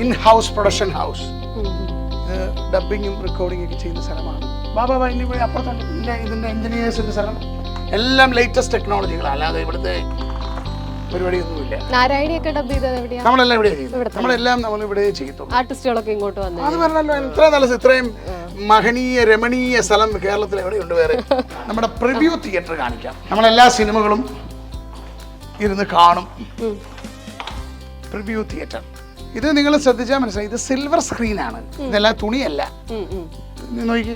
In house production house, ഡബിങ്ങും recording ഒക്കെ ചെയ്യുന്ന സ്ഥലമാണ്. ബാബാ ഇനി അപ്പുറത്തുണ്ട് ഇതിന്റെ എഞ്ചിനീയേഴ്സിന്റെ സ്ഥലം. എല്ലാം ലേറ്റസ്റ്റ് ടെക്നോളജികളാണ്, അല്ലാതെ ഇവിടുത്തെ പരിപാടിയൊന്നുമില്ല. നാരായണിയൊക്കെ ഡബ് ചെയ്തത് എവിടെയാ? നമ്മളെല്ലാം ഇവിടെ ചെയ്യും, നമ്മളെല്ലാം നമ്മൾ ഇവിടെ ചെയ്യും. ആർട്ടിസ്റ്റുകളൊക്കെ ഇങ്ങോട്ട് വന്നു. അത് പറഞ്ഞല്ലോ, ഇത്ര നല്ല ഇത്രയും മഹനീയ രമണീയ സ്ഥലം കേരളത്തിൽ എവിടെയുണ്ട് വേറെ? നമ്മുടെ പ്രിവ്യൂ തിയേറ്റർ കാണിക്കാം. നമ്മളെല്ലാ സിനിമകളും ഇരുന്ന് കാണും. പ്രിവ്യൂ തിയേറ്റർ ഇത് നിങ്ങൾ ശ്രദ്ധിച്ചാൽ മനസ്സിലായി, ഇത് സിൽവർ സ്ക്രീനാണ്, ഇതെല്ലാം തുണിയല്ല. നോക്കി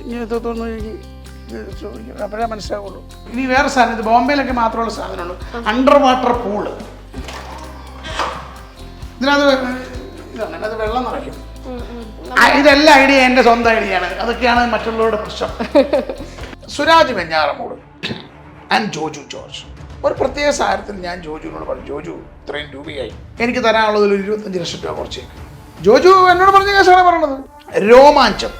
അപ്പോഴേ മനസ്സിലാവുള്ളൂ. ഇനി വേറെ സാധനം, ഇത് ബോംബെയിലൊക്കെ മാത്രമുള്ള സാധനമുള്ളൂ, അണ്ടർ വാട്ടർ പൂള്. ഇതിനകത്ത് ഇതാണ്, അത് വെള്ളം നിറയ്ക്കും. ഇതെല്ലാം ഐഡിയ എൻ്റെ സ്വന്തം ഐഡിയയാണ്, അതൊക്കെയാണ് മറ്റുള്ളവരുടെ പ്രശ്നം. Suraj Venjaramoodu and Joju George. ഒരു പ്രത്യേക സാഹചര്യത്തിൽ ഞാൻ ജോജുവിനോട് പറഞ്ഞു, ജോജു ഇത്രയും രൂപയായി, എനിക്ക് തരാനുള്ളതിൽ 25 ലക്ഷം രൂപ കുറച്ചേക്ക്. ജോജു എന്നോട് പറഞ്ഞ കേസാണ് പറയണത്. രോമാഞ്ചം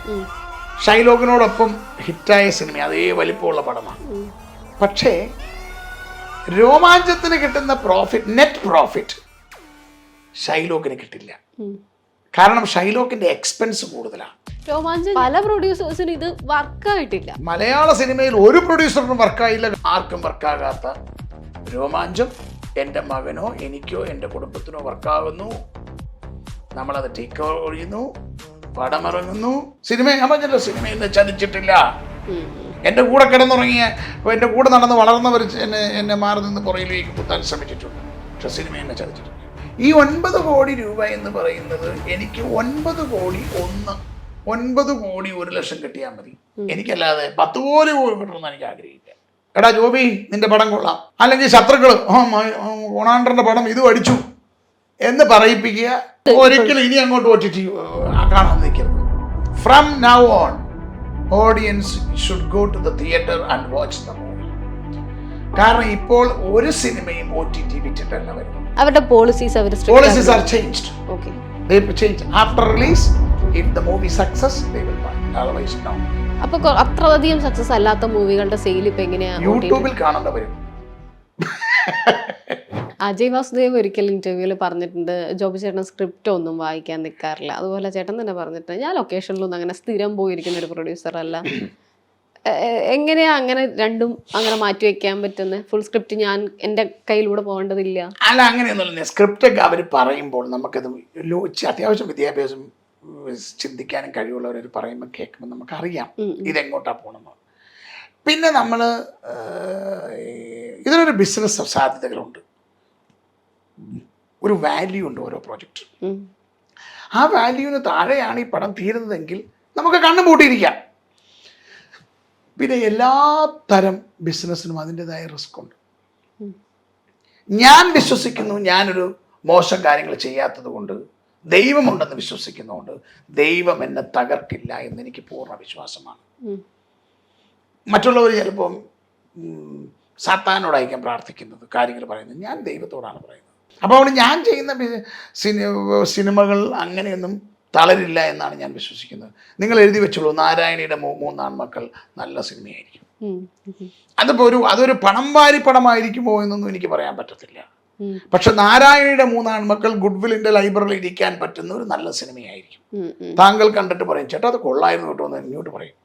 ഷൈലോക്കിനോടൊപ്പം ഹിറ്റായ സിനിമ, അതേ വലിപ്പമുള്ള പടമാണ്. പക്ഷേ രോമാഞ്ചത്തിന് കിട്ടുന്ന പ്രോഫിറ്റ്, നെറ്റ് പ്രോഫിറ്റ് ഷൈലോക്കിന് കിട്ടില്ല. കാരണം ഷൈലോക്കിന്റെ എക്സ്പെൻസ് കൂടുതലാണ്. രോമാഞ്ചം പല പ്രൊഡ്യൂസേഴ്സിനും ഇത് വർക്കായിട്ടില്ല. മലയാള സിനിമയിൽ ഒരു പ്രൊഡ്യൂസറിനും വർക്കായില്ല, ആർക്കും വർക്കാകാത്ത രോമാഞ്ചം എൻ്റെ മകനോ എനിക്കോ എൻ്റെ കുടുംബത്തിനോ വർക്കാകുന്നു. നമ്മളത് ടേക്ക് ഒഴിയുന്നു, പടമിറങ്ങുന്നു. ഞാൻ പറഞ്ഞല്ലോ, സിനിമ എന്നെ ചതിച്ചിട്ടില്ല. എൻ്റെ കൂടെ കിടന്നുറങ്ങിയ, എൻ്റെ കൂടെ നടന്ന് വളർന്നവർ എന്നെ മാറി നിന്ന് പുറയിലേക്ക് കുത്താൻ ശ്രമിച്ചിട്ടുണ്ട്. പക്ഷെ സിനിമ എന്നെ ചതിച്ചിട്ടില്ല. ഈ 9 കോടി രൂപ എന്ന് പറയുന്നത് എനിക്ക് 9 കോടി 1 ലക്ഷം കിട്ടിയാൽ മതി. എനിക്കല്ലാതെ 10 കോടി കിട്ടണമെന്ന് എനിക്ക് ആഗ്രഹിക്കുക. എടാ ജോബി, നിന്റെ പടം കൊള്ളാം, അല്ലെങ്കിൽ ശത്രുക്കൾ ഓണാണ്ടറിന്റെ പടം ഇത് അടിച്ചു എന്ന് പറയിപ്പിക്കുക. ഒരിക്കലും ഇനി അങ്ങോട്ട് OTT കാണാൻ നിൽക്കരുത്. From now on audience should go to the theatre and watch the movie. കാരണം ഇപ്പോൾ ഒരു സിനിമയും OTT വിറ്റിട്ടല്ല വരുന്നത്. അവരുടെ policies are changed. Okay, they change after release. If the movie success, they will buy, otherwise no. അപ്പൊ അത്രയധികം success അല്ലാത്ത മൂവികളുടെ സെയിൽ ഇപ്പൊ എങ്ങനെയാ? യൂട്യൂബിൽ കാണേണ്ടവരും. അജയ് വാസുദേവ് ഒരിക്കൽ ഇന്റർവ്യൂവിൽ പറഞ്ഞിട്ടുണ്ട്, ജോബി ചേട്ടൻ സ്ക്രിപ്റ്റ് ഒന്നും വായിക്കാൻ നിൽക്കാറില്ല. അതുപോലെ ചേട്ടൻ തന്നെ പറഞ്ഞിട്ടുണ്ട്, ഞാൻ ലൊക്കേഷനിലൊന്നും അങ്ങനെ സ്ഥിരം പോയിരിക്കുന്ന ഒരു പ്രൊഡ്യൂസർ അല്ല. എങ്ങനെയാ അങ്ങനെ രണ്ടും അങ്ങനെ മാറ്റി വെക്കാൻ പറ്റുന്നത്? ഫുൾ സ്ക്രിപ്റ്റ് ഞാൻ എൻ്റെ കയ്യിലൂടെ പോകേണ്ടതില്ല? അല്ല, അങ്ങനെയൊന്നുമില്ല. സ്ക്രിപ്റ്റ് ഒക്കെ അവർ പറയുമ്പോൾ നമുക്കത് അത്യാവശ്യം വിദ്യാഭ്യാസം ചിന്തിക്കാനും കഴിവുള്ളവർ പറയുമ്പോൾ കേൾക്കുമ്പോൾ നമുക്കറിയാം ഇതെങ്ങോട്ടാ പോകണമെന്ന്. പിന്നെ നമ്മൾ ഇതിനൊരു ബിസിനസ് സാധ്യതകളുണ്ട്, ഒരു വാല്യൂ ഉണ്ട് ഓരോ പ്രോജക്റ്റ്. ആ വാല്യൂവിന് താഴെയാണ് ഈ പടം തീരുന്നതെങ്കിൽ നമുക്ക് കണ്ണു പൂട്ടിയിരിക്കാം. പിന്നെ എല്ലാ തരം ബിസിനസ്സിനും അതിൻ്റെതായ റിസ്ക് ഉണ്ട്. ഞാൻ വിശ്വസിക്കുന്നു, ഞാനൊരു മോശം കാര്യങ്ങൾ ചെയ്യാത്തത് കൊണ്ട്, ദൈവമുണ്ടെന്ന് വിശ്വസിക്കുന്നതുകൊണ്ട് ദൈവം എന്നെ തകർക്കില്ല എന്നെനിക്ക് പൂർണ്ണ വിശ്വാസമാണ്. മറ്റുള്ളവർ ചിലപ്പം സാത്താനോടായിരിക്കാം പ്രാർത്ഥിക്കുന്നത്, കാര്യങ്ങൾ പറയുന്നത്. ഞാൻ ദൈവത്തോടാണ് പറയുന്നത്. അപ്പോൾ അവിടെ ഞാൻ ചെയ്യുന്ന സിനിമകൾ അങ്ങനെയൊന്നും തളരില്ല എന്നാണ് ഞാൻ വിശ്വസിക്കുന്നത്. നിങ്ങൾ എഴുതി വെച്ചോളൂ, നാരായണിയുടെ 3 ആൺമക്കൾ നല്ല സിനിമയായിരിക്കും. അതിപ്പോൾ അതൊരു പണം വാരി പടമായിരിക്കുമോ എന്നൊന്നും എനിക്ക് പറയാൻ പറ്റത്തില്ല. പക്ഷെ നാരായണിയുടെ 3 ആൺമക്കൾ ഗുഡ്വില്ലിന്റെ ലൈബ്രറിയിൽ ഇരിക്കാൻ പറ്റുന്ന ഒരു നല്ല സിനിമയായിരിക്കും. താങ്കൾ കണ്ടിട്ട് പറയും, ചേട്ടാ അത് കൊള്ളായിരുന്നു കേട്ടോ എന്ന് ഇങ്ങോട്ട് പറയും.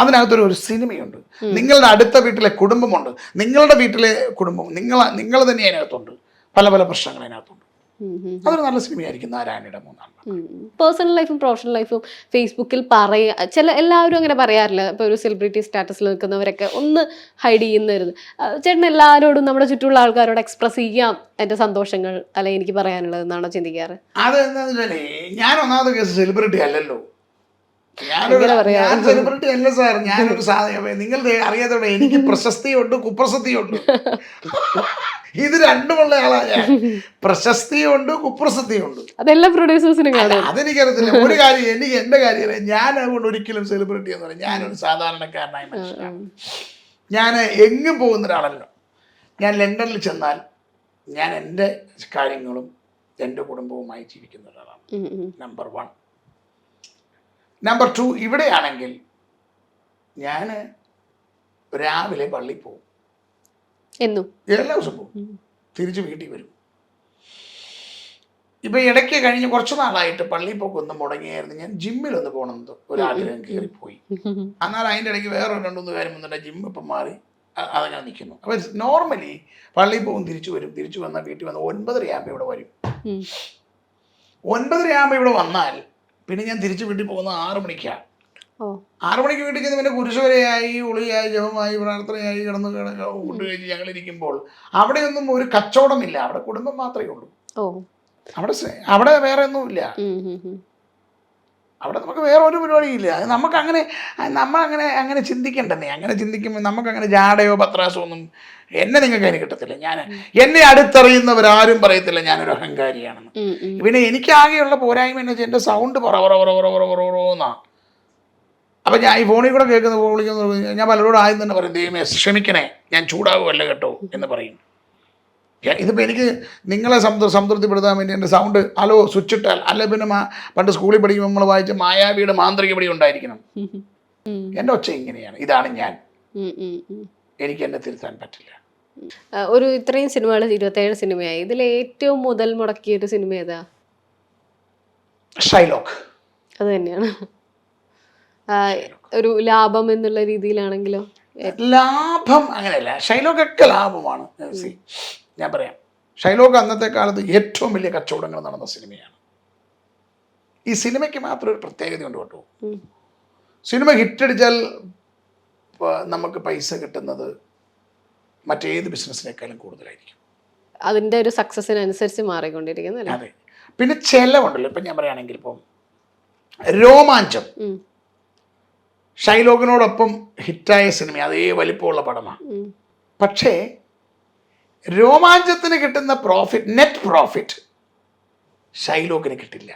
അതിനകത്തൊരു സിനിമയുണ്ട്. നിങ്ങളുടെ അടുത്ത വീട്ടിലെ കുടുംബമുണ്ട്, നിങ്ങളുടെ വീട്ടിലെ കുടുംബം നിങ്ങൾ തന്നെ അതിനകത്തുണ്ട്, പല പല പ്രശ്നങ്ങൾ അതിനകത്തുണ്ട്. അതൊരു നല്ല സിനിമയായിരിക്കും നാരായണിയുടെ 3 ആൺമക്കൾ. പേഴ്സണൽ ലൈഫും പ്രൊഫഷണൽ ലൈഫും ഫേസ്ബുക്കിൽ എല്ലാവരും അങ്ങനെ പറയാറില്ല. ഇപ്പൊ ഒരു സെലിബ്രിറ്റി സ്റ്റാറ്റസിൽ നിൽക്കുന്നവരൊക്കെ ഒന്ന് ഹൈഡ് ചെയ്യുന്നവരുത്. ചേട്ടൻ എല്ലാവരോടും നമ്മുടെ ചുറ്റുമുള്ള ആൾക്കാരോട് എക്സ്പ്രസ് ചെയ്യാം എന്റെ സന്തോഷങ്ങൾ, അല്ലെ എനിക്ക് പറയാനുള്ളത് എന്നാണോ ചിന്തിക്കാറ്? അതെന്താന്ന് വെച്ചാലേ, ഞാൻ ഒന്നാമത്തെ കേസ് സെലിബ്രിറ്റി അല്ലല്ലോ. ഞാൻ സെലിബ്രിറ്റി അല്ല സാർ, ഞാനൊരു സാധനം നിങ്ങൾ അറിയാത്തോടെ എനിക്ക് പ്രശസ്തിയുണ്ട്, കുപ്രസിദ്ധിയുണ്ട്. ഇത് രണ്ടുമുള്ള ആളാണ് ഞാൻ. പ്രശസ്തിയുണ്ട്, കുപ്രസിദ്ധിയുണ്ട്. അതെല്ലാം പ്രൊഡ്യൂസേഴ്സിനും അതെനിക്കറിയത്തില്ല. ഒരു കാര്യം എനിക്ക് എൻ്റെ കാര്യം, ഞാൻ അതുകൊണ്ട് ഒരിക്കലും സെലിബ്രിറ്റി എന്ന് പറയാം. ഞാനൊരു സാധാരണക്കാരനായ മനുഷ്യനാണ്. ഞാൻ എങ്ങും പോകുന്ന ഒരാളല്ലോ. ഞാൻ ലണ്ടനിൽ ചെന്നാൽ ഞാൻ എൻ്റെ കാര്യങ്ങളും എൻ്റെ കുടുംബവുമായി ജീവിക്കുന്ന ഒരാളാണ്. നമ്പർ 1. നമ്പർ 2, ഇവിടെയാണെങ്കിൽ ഞാൻ രാവിലെ പള്ളിയിൽ പോകും, എല്ലാ ദിവസവും പോകും, തിരിച്ച് വീട്ടിൽ വരും. ഇപ്പം ഇടയ്ക്ക് കഴിഞ്ഞ് കുറച്ച് നാളായിട്ട് പള്ളിയിൽ പോക്കൊന്ന് മുടങ്ങിയായിരുന്നു. ഞാൻ ജിമ്മിലൊന്ന് പോകണമെന്ന് ഒരാഗ്രഹം കയറിപ്പോയി. എന്നാൽ അതിൻ്റെ ഇടയ്ക്ക് വേറെ 2-3 കാര്യം വന്നിട്ട് ജിമ്മ് ഇപ്പം മാറി അതങ്ങനെ നിൽക്കുന്നു. അപ്പോൾ നോർമലി പള്ളിയിൽ പോകും, തിരിച്ചു വരും, തിരിച്ചു വന്നാൽ വീട്ടിൽ വന്ന് 9:30 ആകുമ്പോൾ ഇവിടെ വരും. 9:30 ആകുമ്പോൾ ഇവിടെ വന്നാൽ പിന്നെ ഞാൻ തിരിച്ച് വീട്ടിൽ പോകുന്നത് 6 മണിക്കാണ്. 6 മണിക്ക് വീട്ടിൽ ചെന്ന് പിന്നെ കുരിശുവരെയായി, ഉളിയായി, ജപമായി, പ്രാർത്ഥനയായി കിടന്ന് ഫുഡ് കഴിച്ച് ഞങ്ങളിരിക്കുമ്പോൾ അവിടെയൊന്നും ഒരു കച്ചവടമില്ല. അവിടെ കുടുംബം മാത്രമേ ഉള്ളൂ. അവിടെ വേറെ ഒന്നുമില്ല. അവിടെ നമുക്ക് വേറെ ഒരു പരിപാടിയില്ല. അത് നമ്മളങ്ങനെ ചിന്തിക്കണ്ടെന്നേ. അങ്ങനെ ചിന്തിക്കുമ്പോൾ നമുക്കങ്ങനെ ജാടയോ പത്രാസോ ഒന്നും എന്നെ നിങ്ങൾക്ക് അതിന് കിട്ടത്തില്ല. എന്നെ അടുത്തറിയുന്നവരാരും പറയത്തില്ല ഞാനൊരു അഹങ്കാരിയാണെന്ന്. പിന്നെ എനിക്കാകെയുള്ള പോരായ്മ എന്ന് വെച്ചാൽ എൻ്റെ സൗണ്ട് പറന്നാ. അപ്പം ഞാൻ ഈ ഫോണിൽ കൂടെ വിളിക്കുന്നത് ഞാൻ പലരോടും ആദ്യം തന്നെ പറയും, ദൈവമേ ക്ഷമിക്കണേ, ഞാൻ ചൂടാകുമല്ല കേട്ടോ എന്ന് പറയും. ഇതിപ്പോൾ എനിക്ക് നിങ്ങളെ സംതൃപ്തിപ്പെടുത്താൻ വേണ്ടി എൻ്റെ സൗണ്ട് ഹലോ സ്വിച്ച് ഇട്ടാൽ, അല്ലെ പിന്നെ പണ്ട് സ്കൂളിൽ പഠിക്കുമ്പോൾ നമ്മൾ വായിച്ച മായാവിയുടെ മാന്ത്രികപടി ഉണ്ടായിരിക്കണം. എൻ്റെ ഒച്ച ഇങ്ങനെയാണ്, ഇതാണ് ഞാൻ. എനിക്ക് എന്നെ തിരുത്താൻ പറ്റില്ല. ഒരു ഇത്രയും സിനിമകൾ 27 സിനിമയായി, ഇതിൽ ഏറ്റവും മുതൽ മുടക്കിയൊരു സിനിമ ഏതാ? ഷൈലോക്ക്. അത് തന്നെയാണ്. ഒരു ലാഭം എന്നുള്ള രീതിയിലാണെങ്കിലോ? ലാഭം അങ്ങനെയല്ല, ഷൈലോക്കൊക്കെ ലാഭമാണ്. ഞാൻ പറയാം, ഷൈലോക്ക് അന്നത്തെ കാലത്ത് ഏറ്റവും വലിയ കച്ചവടങ്ങൾ നടന്ന സിനിമയാണ്. ഈ സിനിമയ്ക്ക് മാത്രം ഒരു പ്രത്യേകതയുണ്ട് കേട്ടോ. സിനിമ ഹിറ്റടിച്ചാൽ നമുക്ക് പൈസ കിട്ടുന്നത് മറ്റേത് ബിസിനസ്സിനേക്കാളും കൂടുതലായിരിക്കും. അതിൻ്റെ ഒരു സക്സസിനനുസരിച്ച് മാറിക്കൊണ്ടിരിക്കുന്നത്. അതെ. പിന്നെ ചെലവുണ്ടല്ലോ. ഇപ്പം ഞാൻ പറയുകയാണെങ്കിൽ ഇപ്പം രോമാഞ്ചം ഷൈലോക്കിനോടൊപ്പം ഹിറ്റായ സിനിമ, അതേ വലിപ്പമുള്ള പടമാണ്. പക്ഷേ രോമാഞ്ചത്തിന് കിട്ടുന്ന നെറ്റ് പ്രോഫിറ്റ് ഷൈലോക്കിന് കിട്ടില്ല.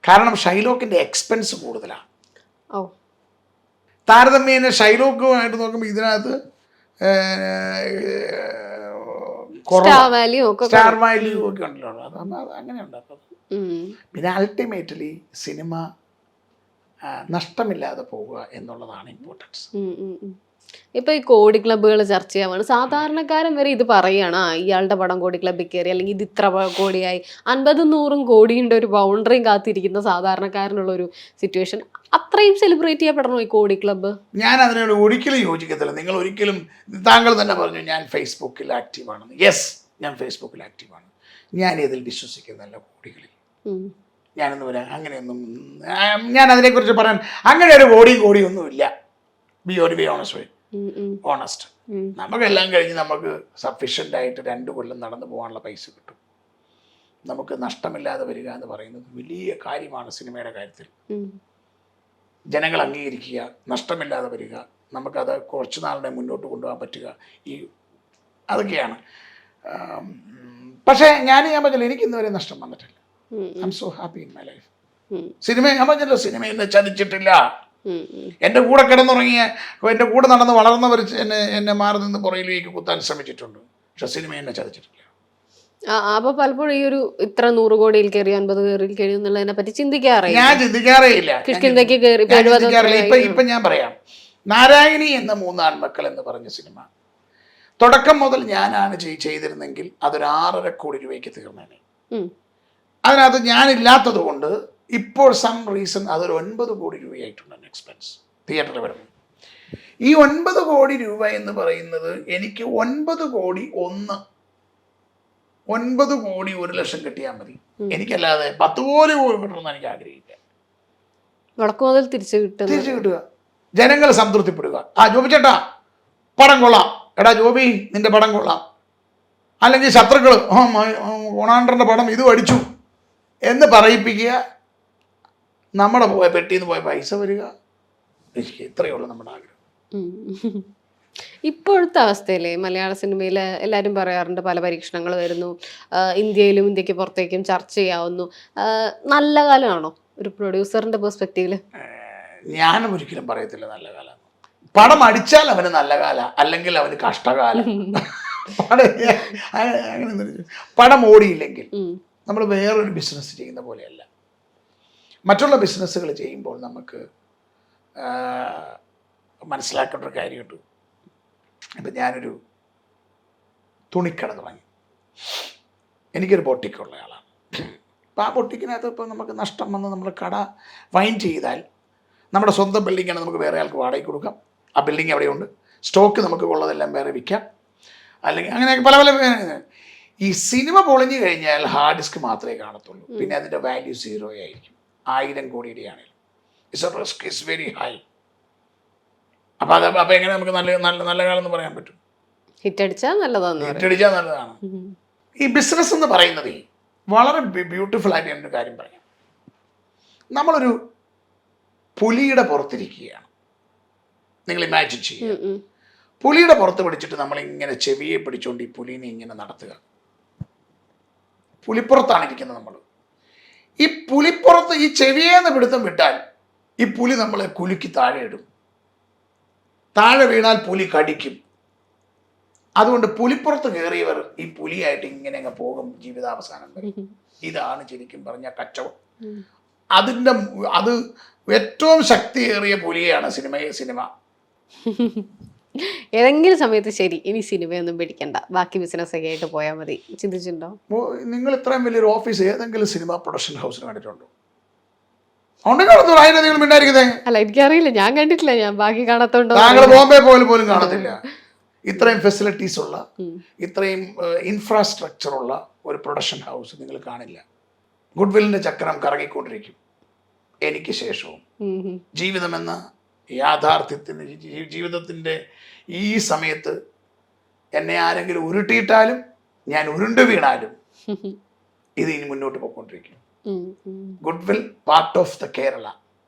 കാരണം ഷൈലോക്കിന്റെ എക്സ്പെൻസ് കൂടുതലാണ്. താരതമ്യേന ഷൈലോക്കുമായിട്ട് നോക്കുമ്പോൾ ഇതിനകത്ത് സ്റ്റാർ വാല്യൂ ഒക്കെ ഉണ്ടല്ലോ. അങ്ങനെ ഉണ്ടാക്കും. പിന്നെ അൾട്ടിമേറ്റ്ലി സിനിമ നഷ്ടമില്ലാതെ പോവുക എന്നുള്ളതാണ് ഇമ്പോർട്ടൻസ്. ഇപ്പൊ ഈ കോടി ക്ലബ്ബുകൾ ചർച്ച ചെയ്യാവാണ്. സാധാരണക്കാരൻ വരെ ഇത് പറയാണ്, ഇയാളുടെ പടം കോടി ക്ലബ്ബിൽ കയറി, അല്ലെങ്കിൽ ഇത് ഇത്ര കോടിയായി. 50-100 കോടിയുടെ ഒരു ബൗണ്ടറിയും കാത്തിരിക്കുന്ന സാധാരണക്കാരനുള്ള ഒരു സിറ്റുവേഷൻ. അത്രയും സെലിബ്രേറ്റ് ചെയ്യപ്പെടണോ ഈ കോടി ക്ലബ്ബ്? ഞാൻ അതിനോട് ഒരിക്കലും യോജിക്കത്തില്ല. നിങ്ങൾ ഒരിക്കലും, താങ്കൾ തന്നെ പറഞ്ഞു ഞാൻ ഫേസ്ബുക്കിൽ ആക്റ്റീവാണെന്ന്. യെസ്, ഞാൻ ഫേസ്ബുക്കിൽ ആക്റ്റീവാണ്. ഞാൻ ഇതിൽ വിശ്വസിക്കുന്നില്ല കോടികളിൽ. ഞാനെന്ന് പറയാം അങ്ങനെയൊന്നും, ഞാൻ അതിനെക്കുറിച്ച് പറയാൻ അങ്ങനെ ഒരു കോടിയൊന്നുമില്ല. Be honest. നമുക്കെല്ലാം കഴിഞ്ഞ് നമുക്ക് സഫീഷ്യൻ്റ് ആയിട്ട് 2 കൊല്ലം നടന്നു പോകാനുള്ള പൈസ കിട്ടും. നമുക്ക് നഷ്ടമില്ലാതെ വരിക എന്ന് പറയുന്നത് വലിയ കാര്യമാണ് സിനിമയുടെ കാര്യത്തിൽ. ജനങ്ങൾ അംഗീകരിക്കുക, നഷ്ടമില്ലാതെ വരിക, നമുക്കത് കുറച്ച് നാളിനെ മുന്നോട്ട് കൊണ്ടുപോകാൻ പറ്റുക, അതൊക്കെയാണ്. പക്ഷേ ഞാൻ പറ്റില്ല, എനിക്ക് ഇന്നുവരെ നഷ്ടം വന്നിട്ടില്ല. I M so happy in my life. ഞാൻ പറഞ്ഞല്ലോ, സിനിമ എന്നെ ചതിച്ചിട്ടില്ല. എൻ്റെ കൂടെ കിടന്നുറങ്ങിയ, എൻ്റെ കൂടെ നടന്ന് വളർന്നവർ എന്നെ മാറി നിന്ന് പുറയിലേക്ക് കുത്താൻ ശ്രമിച്ചിട്ടുണ്ട്. പക്ഷെ സിനിമ എന്നെ ചതിച്ചിട്ടില്ല. അപ്പൊ പലപ്പോഴും ഈ ഒരു ഇത്ര 100 കോടിയിൽ കയറി 50 കോടിയിൽ കയറി എന്നുള്ളതിനെ പറ്റി ചിന്തിക്കാറില്ല. ഞാൻ ചിന്തിക്കാറേ ഇല്ല. ഇപ്പൊ ഞാൻ പറയാം, നാരായണി എന്ന 3 ആൺമക്കൾ എന്ന് പറഞ്ഞ സിനിമ തുടക്കം മുതൽ ഞാനാണ് ചെയ്തിരുന്നെങ്കിൽ അതൊരു 6.5 കോടി രൂപയ്ക്ക് തീർന്നേനെ. അതിനകത്ത് ഞാനില്ലാത്തത് കൊണ്ട് ഇപ്പോൾ സം റീസൺ അതൊരു 9 കോടി രൂപയായിട്ടുണ്ട് എക്സ്പെൻസ് തിയേറ്ററിൽ വരുന്നത്. ഈ 9 കോടി രൂപ എന്ന് പറയുന്നത് എനിക്ക് 9 കോടി 1 ലക്ഷം കിട്ടിയാൽ മതി. എനിക്കല്ലാതെ 10 കോടി കിട്ടണമെന്ന് എനിക്ക് ആഗ്രഹിക്കുക. മുതൽ തിരിച്ചു കിട്ടുക, ജനങ്ങൾ സംതൃപ്തിപ്പെടുക. ജോബി ചേട്ടാ പടം കൊള്ളാം, എടാ ജോബി നിന്റെ പടം കൊള്ളാം, അല്ലെങ്കിൽ ശത്രുക്കൾ ഓണാണ്ടറിന്റെ പടം ഇത് അടിച്ചു എന്ന് പറയിപ്പിക്കുക. നമ്മുടെ പെട്ടിയിൽ നിന്ന് പോയ പൈസ വരിക. ഇത്രയേ ഉള്ളൂ നമ്മുടെ ആഗ്രഹം. ഇപ്പോഴത്തെ അവസ്ഥയിലെ മലയാള സിനിമയിൽ എല്ലാവരും പറയാറുണ്ട് പല പരീക്ഷണങ്ങൾ വരുന്നു, ഇന്ത്യയിലും ഇന്ത്യക്ക് പുറത്തേക്കും ചർച്ച ചെയ്യാവുന്നു. നല്ല കാലമാണോ ഒരു പ്രൊഡ്യൂസറിന്റെ പെർസ്പെക്റ്റീവില്? ഞാനും ഒരിക്കലും പറയത്തില്ല നല്ല കാലം. പടം അടിച്ചാൽ അവന് നല്ല കാലം, അല്ലെങ്കിൽ അവന് കഷ്ടകാലം. അങ്ങനെ പടം ഓടിയില്ലെങ്കിൽ നമ്മൾ വേറൊരു ബിസിനസ് ചെയ്യുന്ന പോലെയല്ല. മറ്റുള്ള ബിസിനസ്സുകൾ ചെയ്യുമ്പോൾ നമുക്ക് മനസ്സിലാക്കേണ്ട ഒരു കാര്യമുണ്ട്. ഇപ്പം ഞാനൊരു തുണിക്കട തുടങ്ങി. എനിക്കൊരു ബൊട്ടിക്കുള്ള ആളാണ്. അപ്പോൾ ആ ബൊട്ടിക്കിനകത്ത് ഇപ്പോൾ നമുക്ക് നഷ്ടം വന്ന് നമ്മൾ കട വൈൻഡ് ചെയ്താൽ നമ്മുടെ സ്വന്തം ബിൽഡിങ്ങാണ്, നമുക്ക് വേറെ ആൾക്ക് വാടകയ്ക്ക് കൊടുക്കാം. ആ ബിൽഡിംഗ് അവിടെയുണ്ട്. സ്റ്റോക്ക് നമുക്ക് ഉള്ളതെല്ലാം വേറെ വിൽക്കാം. അല്ലെങ്കിൽ അങ്ങനെയൊക്കെ പല പല. ഈ സിനിമ പൊളിഞ്ഞു കഴിഞ്ഞാൽ ഹാർഡ് ഡിസ്ക് മാത്രമേ കാണത്തുള്ളൂ. പിന്നെ അതിൻ്റെ വാല്യൂ 0 ആയിരിക്കും. 1000 കോടിയുടെ ആണെങ്കിലും it's A risk is very high. അപ്പോൾ എങ്ങനെ നമുക്ക് നല്ല കാലം എന്ന് പറയാൻ പറ്റും? ഹിറ്റടിച്ചാൽ നല്ലതാണ്. ഹിറ്റടിച്ചാൽ നല്ലതാണ്. ഈ ബിസിനസ് എന്ന് പറയുന്നത് വളരെ ബ്യൂട്ടിഫുൾ ആയിട്ട് എന്നൊരു കാര്യം പറയാം. നമ്മളൊരു പുലിയുടെ പുറത്തിരിക്കുകയാണ്. നിങ്ങൾ ഇമാജിൻ ചെയ്യുക, പുലിയുടെ പുറത്ത് പിടിച്ചിട്ട് നമ്മളിങ്ങനെ ചെവിയെ പിടിച്ചുകൊണ്ട് ഈ പുലിനെ ഇങ്ങനെ നടത്തുക. പുലിപ്പുറത്താണ് ഇരിക്കുന്നത് നമ്മൾ. ഈ പുലിപ്പുറത്ത് ഈ ചെവിയേന്ന് പിടുത്തം വിട്ടാൽ ഈ പുലി നമ്മളെ കുലുക്കി താഴെ ഇടും. താഴെ വീണാൽ പുലി കടിക്കും. അതുകൊണ്ട് പുലിപ്പുറത്ത് കയറിയവർ ഈ പുലിയായിട്ട് ഇങ്ങനെ അങ്ങ് പോകും ജീവിതാവസാനം വരെ. ഇതാണ് ശരിക്കും പറഞ്ഞ കച്ചവടം. അത് ഏറ്റവും ശക്തിയേറിയ പുലിയാണ് സിനിമ. ഏതെങ്കിലും സമയത്ത് ശരി ഇനി സിനിമയൊന്നും പിടിക്കണ്ട, ബാക്കി ബിസിനസ് ഒക്കെ ആയിട്ട് പോയാൽ മതി ചിന്തിച്ചിട്ടുണ്ടോ? നിങ്ങൾ ഇത്രയും വലിയൊരു ഓഫീസ് ഏതെങ്കിലും സിനിമ പ്രൊഡക്ഷൻ ഹൗസിന് കണ്ടിട്ടുണ്ടോ? അല്ല, എനിക്കറിയില്ല, ഞാൻ കണ്ടിട്ടില്ല. ഞാൻ ബാക്കി കാണാത്തോണ്ടോ? താങ്കൾ ബോംബെ പോലും കാണത്തില്ല. ഇത്രയും ഫെസിലിറ്റീസ് ഉള്ള, ഇത്രയും ഇൻഫ്രാസ്ട്രക്ചർ ഉള്ള ഒരു പ്രൊഡക്ഷൻ ഹൗസ് നിങ്ങൾ കാണില്ല. ഗുഡ്വില്ലിന്റെ ചക്രം കറങ്ങിക്കൊണ്ടിരിക്കും. എനിക്ക് ശേഷവും ജീവിതമെന്ന യാഥാർത്ഥ്യത്തിന്, ജീവിതത്തിൻ്റെ ഈ സമയത്ത് എന്നെ ആരെങ്കിലും ഉരുട്ടിയിട്ടാലും ഞാൻ ഉരുണ്ടു വീണാലും ഇത് ഇനി മുന്നോട്ട് പോയിക്കൊണ്ടിരിക്കും. Goodwill part of the Kerala.